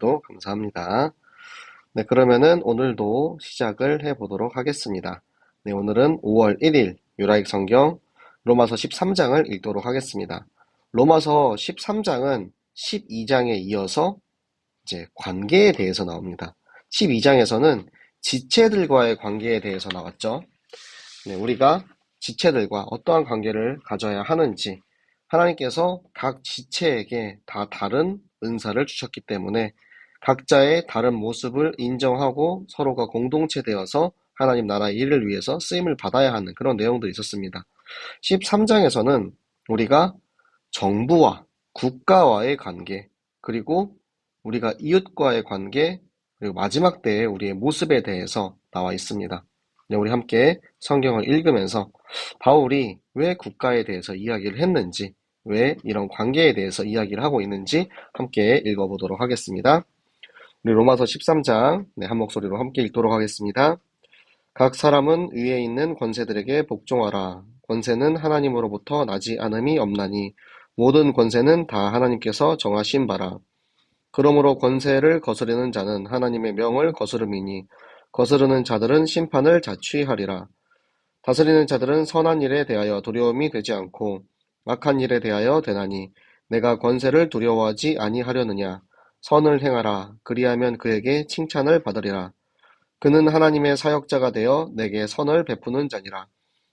주셔도 감사합니다. 네, 그러면은 오늘도 시작을 해보도록 하겠습니다. 네, 오늘은 5월 1일 유라익 성경 로마서 13장을 읽도록 하겠습니다. 로마서 13장은 12장에 이어서 이제 관계에 대해서 나옵니다. 12장에서는 지체들과의 관계에 대해서 나왔죠. 네, 우리가 지체들과 어떠한 관계를 가져야 하는지, 하나님께서 각 지체에게 다 다른 은사를 주셨기 때문에 각자의 다른 모습을 인정하고 서로가 공동체 되어서 하나님 나라의 일을 위해서 쓰임을 받아야 하는 그런 내용들이 있었습니다. 13장에서는 우리가 정부와 국가와의 관계, 그리고 우리가 이웃과의 관계, 그리고 마지막 때의 우리의 모습에 대해서 나와 있습니다. 네, 우리 함께 성경을 읽으면서 바울이 왜 국가에 대해서 이야기를 했는지, 왜 이런 관계에 대해서 이야기를 하고 있는지 함께 읽어보도록 하겠습니다. 우리 로마서 13장 한 목소리로 함께 읽도록 하겠습니다. 각 사람은 위에 있는 권세들에게 복종하라. 권세는 하나님으로부터 나지 않음이 없나니 모든 권세는 다 하나님께서 정하신 바라. 그러므로 권세를 거스르는 자는 하나님의 명을 거스름이니 거스르는 자들은 심판을 자취하리라. 다스리는 자들은 선한 일에 대하여 두려움이 되지 않고 악한 일에 대하여 되나니 내가 권세를 두려워하지 아니하려느냐. 선을 행하라. 그리하면 그에게 칭찬을 받으리라. 그는 하나님의 사역자가 되어 내게 선을 베푸는 자니라.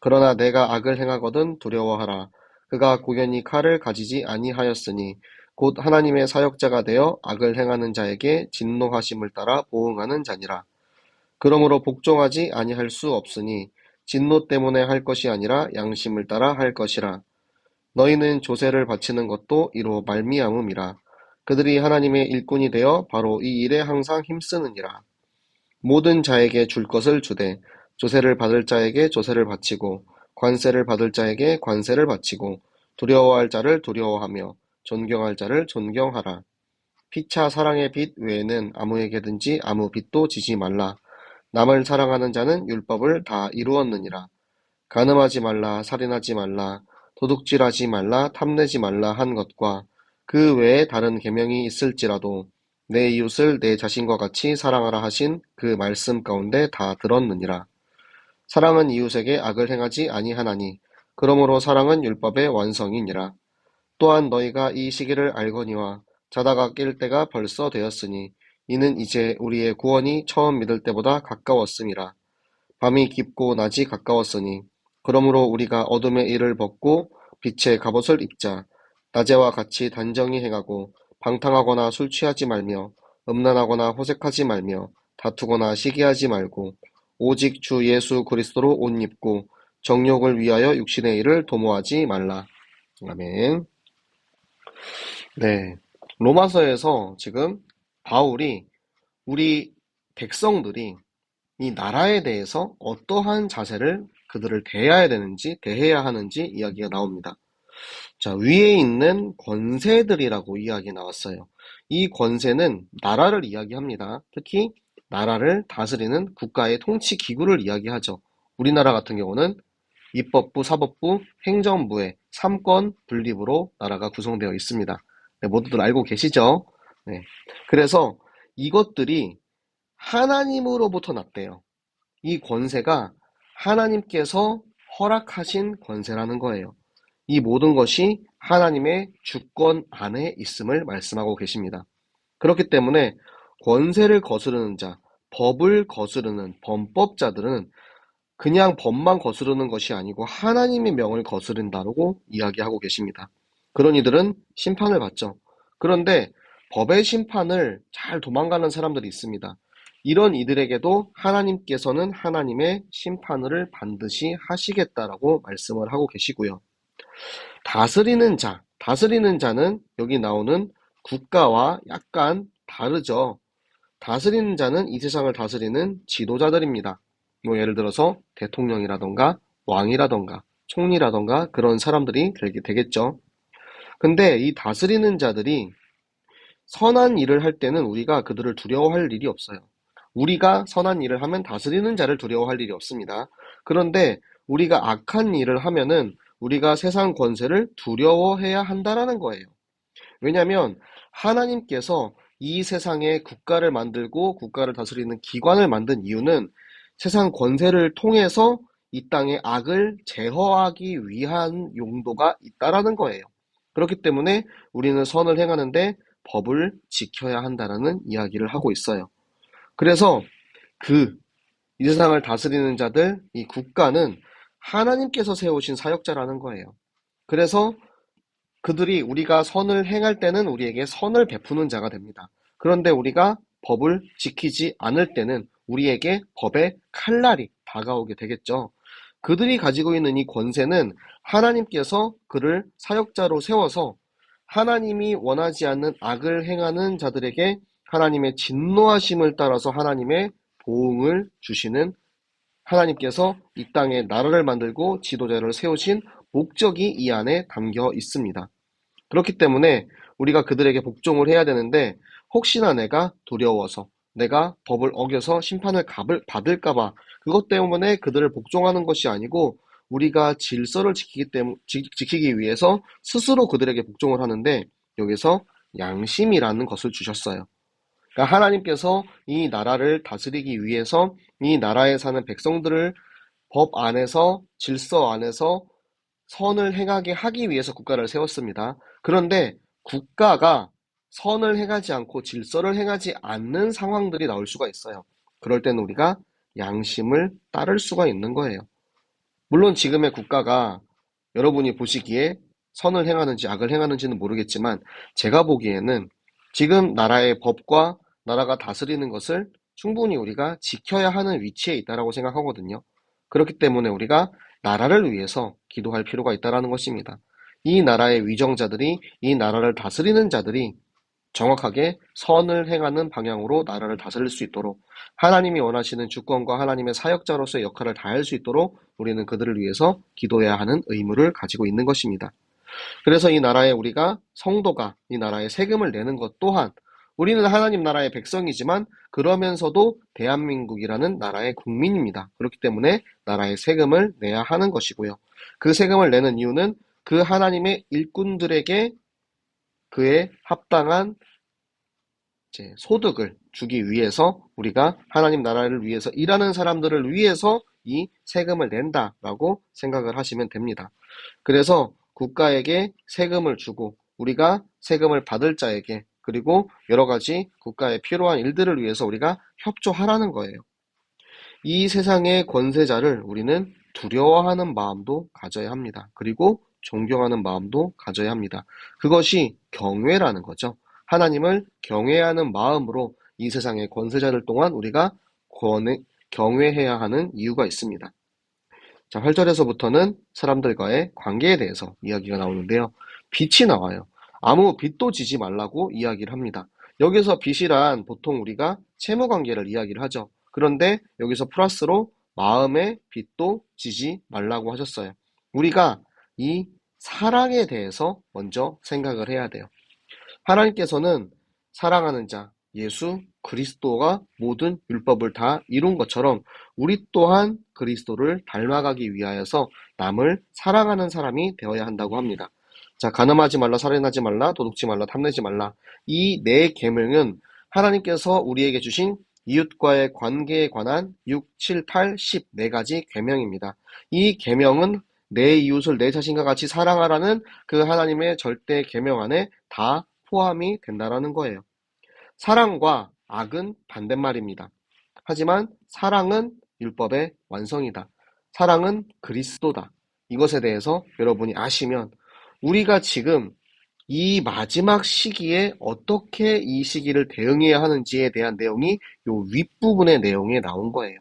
그러나 내가 악을 행하거든 두려워하라. 그가 고연히 칼을 가지지 아니하였으니 곧 하나님의 사역자가 되어 악을 행하는 자에게 진노하심을 따라 보응하는 자니라. 그러므로 복종하지 아니할 수 없으니 진노 때문에 할 것이 아니라 양심을 따라 할 것이라. 너희는 조세를 바치는 것도 이로 말미암음이라. 그들이 하나님의 일꾼이 되어 바로 이 일에 항상 힘쓰느니라. 모든 자에게 줄 것을 주되 조세를 받을 자에게 조세를 바치고 관세를 받을 자에게 관세를 바치고 두려워할 자를 두려워하며 존경할 자를 존경하라. 피차 사랑의 빚 외에는 아무에게든지 아무 빚도 지지 말라. 남을 사랑하는 자는 율법을 다 이루었느니라. 간음하지 말라, 살인하지 말라, 도둑질하지 말라, 탐내지 말라 한 것과 그 외에 다른 계명이 있을지라도 내 이웃을 내 자신과 같이 사랑하라 하신 그 말씀 가운데 다 들었느니라. 사랑은 이웃에게 악을 행하지 아니하나니 그러므로 사랑은 율법의 완성이니라. 또한 너희가 이 시기를 알거니와 자다가 깰 때가 벌써 되었으니 이는 이제 우리의 구원이 처음 믿을 때보다 가까웠음이라. 밤이 깊고 낮이 가까웠으니 그러므로 우리가 어둠의 일을 벗고 빛의 갑옷을 입자. 낮에와 같이 단정히 행하고 방탕하거나 술 취하지 말며 음란하거나 호색하지 말며 다투거나 시기하지 말고 오직 주 예수 그리스도로 옷 입고 정욕을 위하여 육신의 일을 도모하지 말라. 아멘. 네, 로마서에서 지금 바울이 우리 백성들이 이 나라에 대해서 어떠한 자세를 그들을 대해야 하는지 이야기가 나옵니다. 자, 위에 있는 권세들이라고 이야기 나왔어요. 이 권세는 나라를 이야기합니다. 특히 나라를 다스리는 국가의 통치 기구를 이야기하죠. 우리나라 같은 경우는 입법부, 사법부, 행정부의 3권 분립으로 나라가 구성되어 있습니다. 네, 모두들 알고 계시죠? 네. 그래서 이것들이 하나님으로부터 났대요. 이 권세가 하나님께서 허락하신 권세라는 거예요. 이 모든 것이 하나님의 주권 안에 있음을 말씀하고 계십니다. 그렇기 때문에 권세를 거스르는 자, 법을 거스르는 범법자들은 그냥 법만 거스르는 것이 아니고 하나님의 명을 거스른다고 이야기하고 계십니다. 그런 이들은 심판을 받죠. 그런데 법의 심판을 잘 도망가는 사람들이 있습니다. 이런 이들에게도 하나님께서는 하나님의 심판을 반드시 하시겠다라고 말씀을 하고 계시고요. 다스리는 자는 여기 나오는 국가와 약간 다르죠. 다스리는 자는 이 세상을 다스리는 지도자들입니다. 뭐 예를 들어서 대통령이라던가 왕이라던가 총리라던가 그런 사람들이 되겠죠. 근데 이 다스리는 자들이 선한 일을 할 때는 우리가 그들을 두려워할 일이 없어요. 우리가 선한 일을 하면 다스리는 자를 두려워할 일이 없습니다. 그런데 우리가 악한 일을 하면은 우리가 세상 권세를 두려워해야 한다라는 거예요. 왜냐하면 하나님께서 이 세상에 국가를 만들고 국가를 다스리는 기관을 만든 이유는 세상 권세를 통해서 이 땅의 악을 제어하기 위한 용도가 있다라는 거예요. 그렇기 때문에 우리는 선을 행하는데 법을 지켜야 한다라는 이야기를 하고 있어요. 그래서 이 세상을 다스리는 자들, 이 국가는 하나님께서 세우신 사역자라는 거예요. 그래서 그들이 우리가 선을 행할 때는 우리에게 선을 베푸는 자가 됩니다. 그런데 우리가 법을 지키지 않을 때는 우리에게 법의 칼날이 다가오게 되겠죠. 그들이 가지고 있는 이 권세는 하나님께서 그를 사역자로 세워서 하나님이 원하지 않는 악을 행하는 자들에게 하나님의 진노하심을 따라서 하나님의 보응을 주시는, 하나님께서 이 땅에 나라를 만들고 지도자를 세우신 목적이 이 안에 담겨 있습니다. 그렇기 때문에 우리가 그들에게 복종을 해야 되는데, 혹시나 내가 두려워서, 내가 법을 어겨서 심판을 받을까 봐 그것 때문에 그들을 복종하는 것이 아니고, 우리가 질서를 지키기 위해서 스스로 그들에게 복종을 하는데, 여기서 양심이라는 것을 주셨어요. 그러니까 하나님께서 이 나라를 다스리기 위해서 이 나라에 사는 백성들을 법 안에서, 질서 안에서 선을 행하게 하기 위해서 국가를 세웠습니다. 그런데 국가가 선을 행하지 않고 질서를 행하지 않는 상황들이 나올 수가 있어요. 그럴 때는 우리가 양심을 따를 수가 있는 거예요. 물론 지금의 국가가 여러분이 보시기에 선을 행하는지 악을 행하는지는 모르겠지만, 제가 보기에는 지금 나라의 법과 나라가 다스리는 것을 충분히 우리가 지켜야 하는 위치에 있다라고 생각하거든요. 그렇기 때문에 우리가 나라를 위해서 기도할 필요가 있다라는 것입니다. 이 나라의 위정자들이, 이 나라를 다스리는 자들이 정확하게 선을 행하는 방향으로 나라를 다스릴 수 있도록, 하나님이 원하시는 주권과 하나님의 사역자로서의 역할을 다할 수 있도록 우리는 그들을 위해서 기도해야 하는 의무를 가지고 있는 것입니다. 그래서 이 나라에 우리가 성도가 이 나라에 세금을 내는 것 또한, 우리는 하나님 나라의 백성이지만 그러면서도 대한민국이라는 나라의 국민입니다. 그렇기 때문에 나라의 세금을 내야 하는 것이고요. 그 세금을 내는 이유는 그 하나님의 일꾼들에게 그에 합당한 소득을 주기 위해서, 우리가 하나님 나라를 위해서 일하는 사람들을 위해서 이 세금을 낸다라고 생각을 하시면 됩니다. 그래서 국가에게 세금을 주고 우리가 세금을 받을 자에게, 그리고 여러 가지 국가에 필요한 일들을 위해서 우리가 협조하라는 거예요. 이 세상의 권세자를 우리는 두려워하는 마음도 가져야 합니다. 그리고 존경하는 마음도 가져야 합니다. 그것이 경외라는 거죠. 하나님을 경외하는 마음으로 이 세상의 권세자들 동안 우리가 경외해야 하는 이유가 있습니다. 자, 8절에서부터는 사람들과의 관계에 대해서 이야기가 나오는데요. 빚이 나와요. 아무 빚도 지지 말라고 이야기를 합니다. 여기서 빚이란 보통 우리가 채무 관계를 이야기를 하죠. 그런데 여기서 플러스로 마음의 빚도 지지 말라고 하셨어요. 우리가 이 사랑에 대해서 먼저 생각을 해야 돼요. 하나님께서는 사랑하는 자, 예수 그리스도가 모든 율법을 다 이룬 것처럼 우리 또한 그리스도를 닮아가기 위하여서 남을 사랑하는 사람이 되어야 한다고 합니다. 자, 가늠하지 말라, 살인하지 말라, 도둑지 말라, 탐내지 말라. 이 네 계명은 하나님께서 우리에게 주신 이웃과의 관계에 관한 6, 7, 8, 10 네 가지 계명입니다. 이 계명은 내 이웃을 내 자신과 같이 사랑하라는 그 하나님의 절대 계명 안에 다 포함이 된다라는 거예요. 사랑과 악은 반대말입니다. 하지만 사랑은 율법의 완성이다. 사랑은 그리스도다. 이것에 대해서 여러분이 아시면 우리가 지금 이 마지막 시기에 어떻게 이 시기를 대응해야 하는지에 대한 내용이 요 윗부분의 내용에 나온 거예요.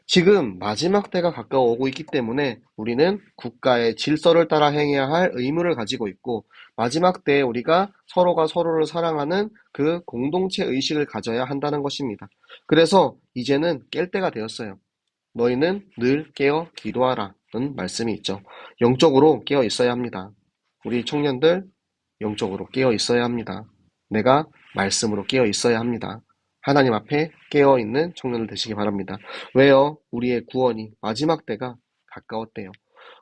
지금 마지막 때가 가까워 오고 있기 때문에 우리는 국가의 질서를 따라 행해야 할 의무를 가지고 있고, 마지막 때에 우리가 서로가 서로를 사랑하는 그 공동체 의식을 가져야 한다는 것입니다. 그래서 이제는 깰 때가 되었어요. 너희는 늘 깨어 기도하라는 말씀이 있죠. 영적으로 깨어 있어야 합니다. 우리 청년들 영적으로 깨어 있어야 합니다. 내가 말씀으로 깨어 있어야 합니다. 하나님 앞에 깨어있는 청년들 되시기 바랍니다. 왜요? 우리의 구원이 마지막 때가 가까웠대요.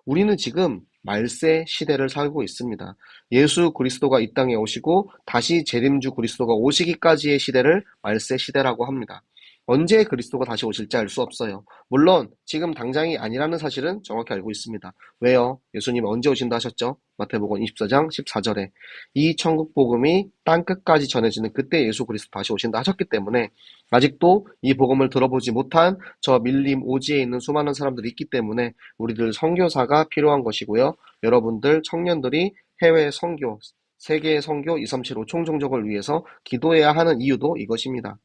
우리는 지금 말세 시대를 살고 있습니다. 예수 그리스도가 이 땅에 오시고 다시 재림주 그리스도가 오시기까지의 시대를 말세 시대라고 합니다. 언제 그리스도가 다시 오실지 알 수 없어요. 물론 지금 당장이 아니라는 사실은 정확히 알고 있습니다. 왜요? 예수님 언제 오신다 하셨죠? 마태복음 24장 14절에 이 천국 복음이 땅끝까지 전해지는 그때 예수 그리스도 다시 오신다 하셨기 때문에 아직도 이 복음을 들어보지 못한 저 밀림 오지에 있는 수많은 사람들이 있기 때문에 우리들 선교사가 필요한 것이고요. 여러분들 청년들이 해외 선교, 세계 선교 237 총종족을 위해서 기도해야 하는 이유도 이것입니다.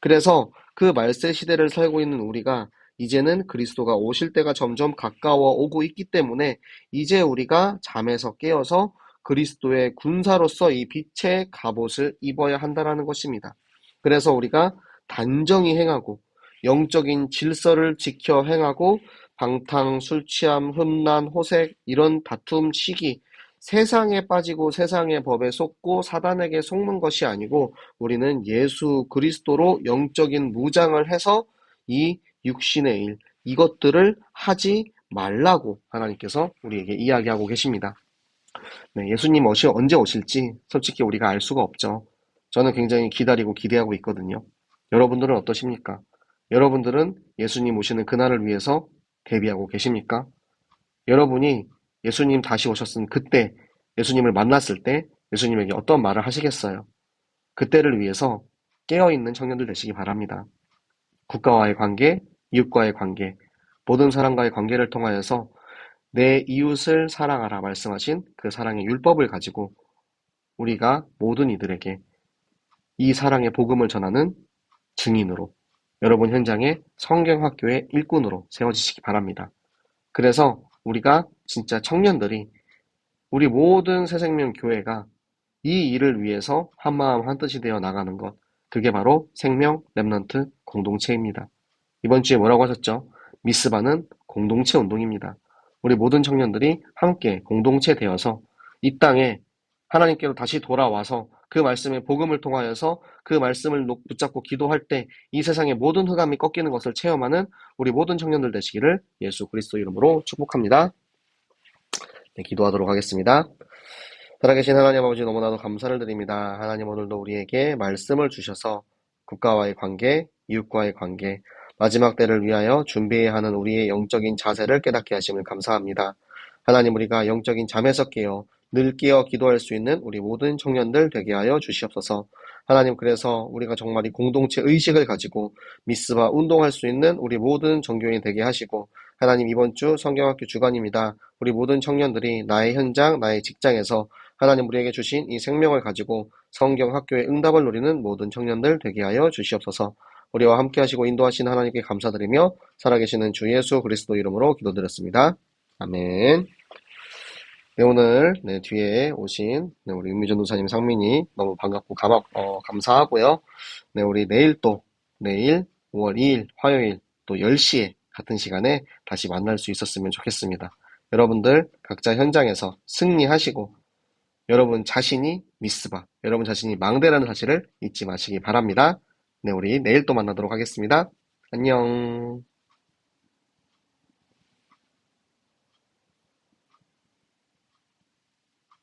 그래서 그 말세 시대를 살고 있는 우리가 이제는 그리스도가 오실 때가 점점 가까워 오고 있기 때문에 이제 우리가 잠에서 깨어서 그리스도의 군사로서 이 빛의 갑옷을 입어야 한다는 것입니다. 그래서 우리가 단정히 행하고 영적인 질서를 지켜 행하고 방탕, 술 취함, 흠난, 호색 이런 다툼, 시기 세상에 빠지고 세상의 법에 속고 사단에게 속는 것이 아니고 우리는 예수 그리스도로 영적인 무장을 해서 이 육신의 일, 이것들을 하지 말라고 하나님께서 우리에게 이야기하고 계십니다. 네, 예수님 언제 오실지 솔직히 우리가 알 수가 없죠. 저는 굉장히 기다리고 기대하고 있거든요. 여러분들은 어떠십니까? 여러분들은 예수님 오시는 그날을 위해서 대비하고 계십니까? 여러분이 예수님 다시 오셨은 그때 예수님을 만났을 때 예수님에게 어떤 말을 하시겠어요? 그때를 위해서 깨어있는 청년들 되시기 바랍니다. 국가와의 관계, 이웃과의 관계, 모든 사람과의 관계를 통하여서 내 이웃을 사랑하라 말씀하신 그 사랑의 율법을 가지고 우리가 모든 이들에게 이 사랑의 복음을 전하는 증인으로 여러분 현장의 성경학교의 일꾼으로 세워지시기 바랍니다. 그래서 우리가 진짜 청년들이 우리 모든 새생명교회가 이 일을 위해서 한마음 한뜻이 되어 나가는 것, 그게 바로 생명 렘넌트 공동체입니다. 이번 주에 뭐라고 하셨죠? 미스바는 공동체 운동입니다. 우리 모든 청년들이 함께 공동체 되어서 이 땅에 하나님께로 다시 돌아와서 그 말씀의 복음을 통하여서 그 말씀을 붙잡고 기도할 때 이 세상의 모든 흑암이 꺾이는 것을 체험하는 우리 모든 청년들 되시기를 예수 그리스도 이름으로 축복합니다. 네, 기도하도록 하겠습니다. 살아계신 하나님 아버지 너무나도 감사를 드립니다. 하나님 오늘도 우리에게 말씀을 주셔서 국가와의 관계, 이웃과의 관계, 마지막 때를 위하여 준비해야 하는 우리의 영적인 자세를 깨닫게 하심을 감사합니다. 하나님 우리가 영적인 잠에서 깨어 늘 깨어 기도할 수 있는 우리 모든 청년들 되게 하여 주시옵소서. 하나님 그래서 우리가 정말 이 공동체 의식을 가지고 미스바 운동할 수 있는 우리 모든 종교인이 되게 하시고 하나님 이번 주 성경학교 주간입니다. 우리 모든 청년들이 나의 현장, 나의 직장에서 하나님 우리에게 주신 이 생명을 가지고 성경학교의 응답을 누리는 모든 청년들 되게 하여 주시옵소서. 우리와 함께 하시고 인도하신 하나님께 감사드리며 살아계시는 주 예수 그리스도 이름으로 기도드렸습니다. 아멘. 네, 오늘 뒤에 오신 우리 윤미전 도사님 상민이 너무 반갑고 감사하고요. 네, 우리 내일 5월 2일 화요일 또 10시에 같은 시간에 다시 만날 수 있었으면 좋겠습니다. 여러분들 각자 현장에서 승리하시고 여러분 자신이 미스바, 여러분 자신이 망대라는 사실을 잊지 마시기 바랍니다. 네, 우리 내일 또 만나도록 하겠습니다. 안녕.